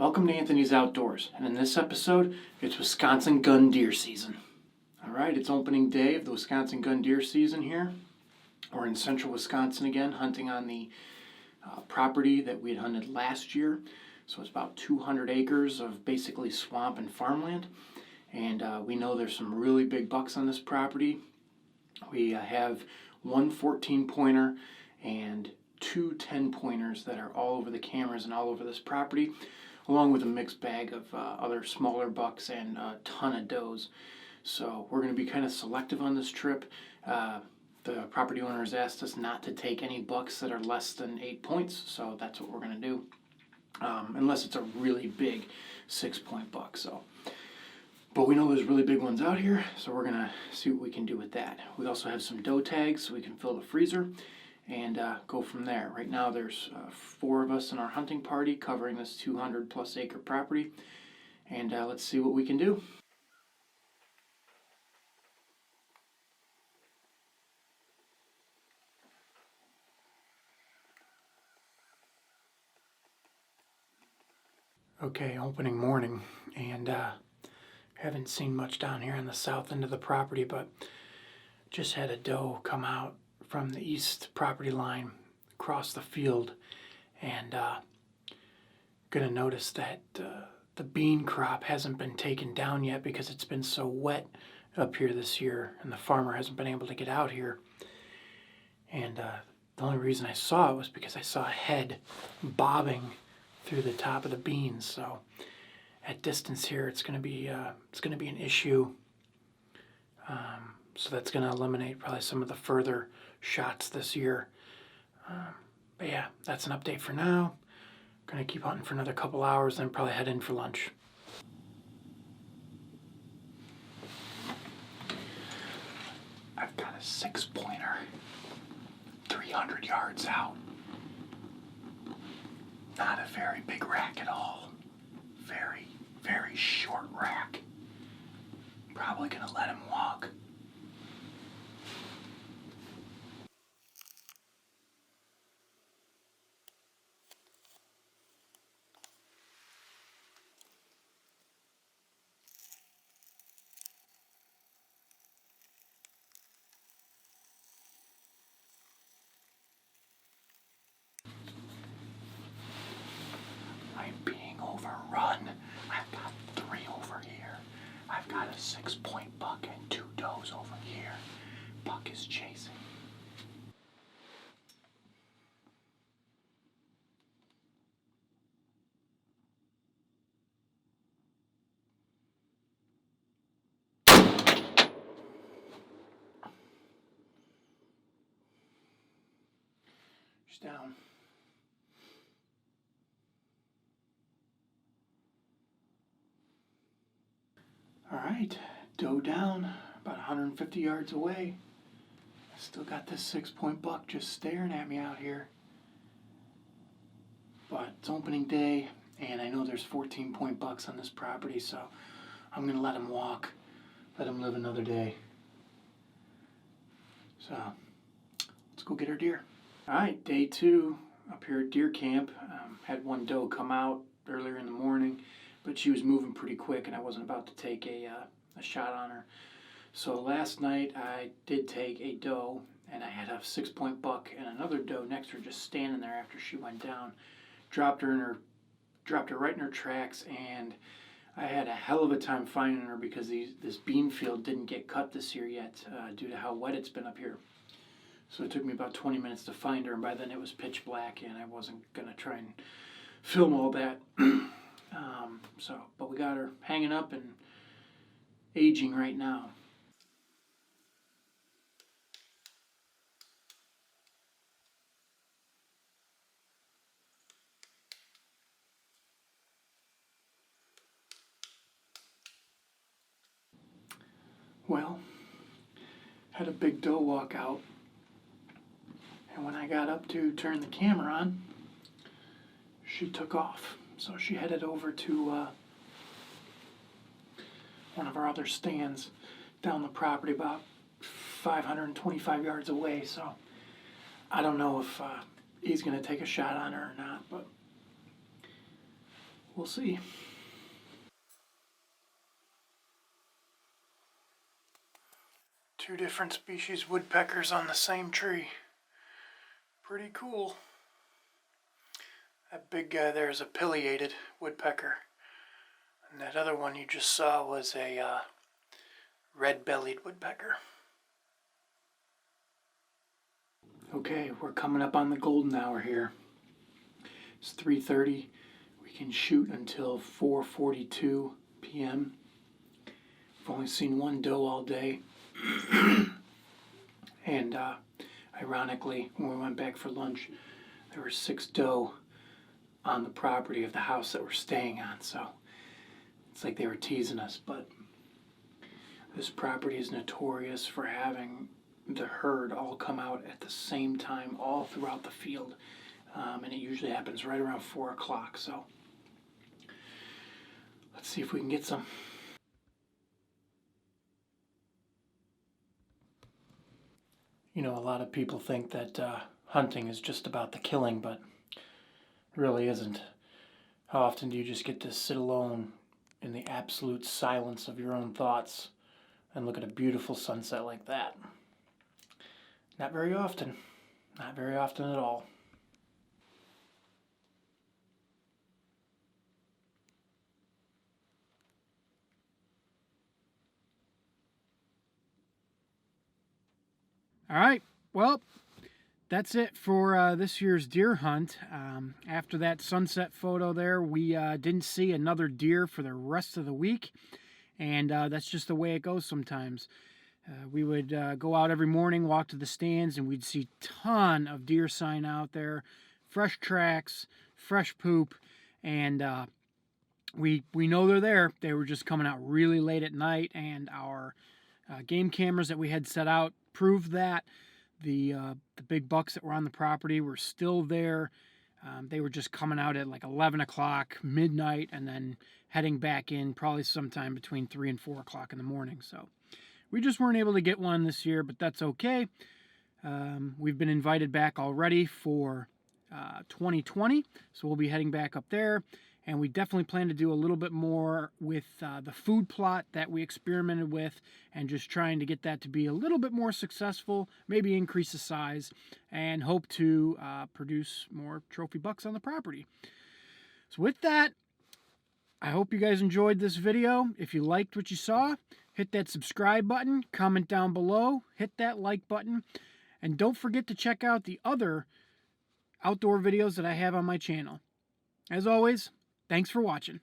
Welcome to Anthony's Outdoors, and in this episode, it's Wisconsin gun deer season. All right, it's opening day of the Wisconsin gun deer season here. We're in central Wisconsin again, hunting on the property that we had hunted last year. So it's about 200 acres of basically swamp and farmland, and we know there's some really big bucks on this property. We have one 14-pointer and two 10-pointers that are all over the cameras and all over this property, along with a mixed bag of other smaller bucks and a ton of does. So we're going to be kind of selective on this trip. The property owner has asked us not to take any bucks that are less than 8 points, so that's what we're going to do, unless it's a really big 6-point buck. But we know there's really big ones out here, so we're going to see what we can do with that. We also have some doe tags so we can fill the freezer and go from there. Right now there's 4 of us in our hunting party covering this 200 plus acre property, and let's see what we can do. Okay, opening morning, and haven't seen much down here on the south end of the property, but just had a doe come out from the east property line across the field, and gonna notice that the bean crop hasn't been taken down yet because it's been so wet up here this year, and the farmer hasn't been able to get out here. And the only reason I saw it was because I saw a head bobbing through the top of the beans. So at distance here, it's gonna be an issue. So that's going to eliminate probably some of the further shots this year. But yeah, that's an update for now. Going to keep hunting for another couple hours, then probably head in for lunch. I've got a 6-pointer, 300 yards out. Not a very big rack at all. Very, very short rack. Probably going to let him walk. I'm being overrun. I've got 3 over here. I've got a 6-point buck and 2 does over here. Buck is chasing. She's down. All right, doe down, about 150 yards away. Still got this 6-point buck just staring at me out here. But it's opening day, and I know there's 14-point bucks on this property, so I'm gonna let him walk, let him live another day. So let's go get our deer. All right, day 2 up here at deer camp. Had one doe come out earlier in the morning, but she was moving pretty quick, and I wasn't about to take a shot on her. So last night I did take a doe, and I had a 6-point buck and another doe next to her just standing there after she went down. Dropped her right in her tracks, and I had a hell of a time finding her because this bean field didn't get cut this year yet due to how wet it's been up here. So it took me about 20 minutes to find her, and by then it was pitch black, and I wasn't gonna try and film all that. But we got her hanging up and aging right now. Well, had a big doe walk out, and when I got up to turn the camera on, she took off. So she headed over to one of our other stands down the property about 525 yards away. So I don't know if he's going to take a shot on her or not, but We'll see. Two different species woodpeckers on the same tree. Pretty cool. That big guy there is a pileated woodpecker. And that other one you just saw was a red-bellied woodpecker. Okay, we're coming up on the golden hour here. It's 3:30. We can shoot until 4:42 p.m. I've only seen one doe all day. And ironically, when we went back for lunch, there were 6 doe on the property of the house that we're staying on. So it's like they were teasing us. But this property is notorious for having the herd all come out at the same time all throughout the field. And it usually happens right around 4 o'clock. So let's see if we can get some. You know, a lot of people think that hunting is just about the killing, but it really isn't. How often do you just get to sit alone in the absolute silence of your own thoughts and look at a beautiful sunset like that? Not very often. Not very often at all. All right, well, that's it for this year's deer hunt. After that sunset photo there, we didn't see another deer for the rest of the week, and that's just the way it goes sometimes. We would go out every morning, walk to the stands, and we'd see a ton of deer sign out there, fresh tracks, fresh poop, and we know they're there. They were just coming out really late at night, and our game cameras that we had set out proved that. The big bucks that were on the property were still there. They were just coming out at like 11 o'clock, midnight, and then heading back in probably sometime between 3 and 4 o'clock in the morning. So we just weren't able to get one this year, but that's okay. We've been invited back already for 2020, so we'll be heading back up there. And we definitely plan to do a little bit more with the food plot that we experimented with, and just trying to get that to be a little bit more successful, maybe increase the size, and hope to produce more trophy bucks on the property. So with that, I hope you guys enjoyed this video. If you liked what you saw, hit that subscribe button, comment down below, hit that like button, and don't forget to check out the other outdoor videos that I have on my channel. As always, thanks for watching.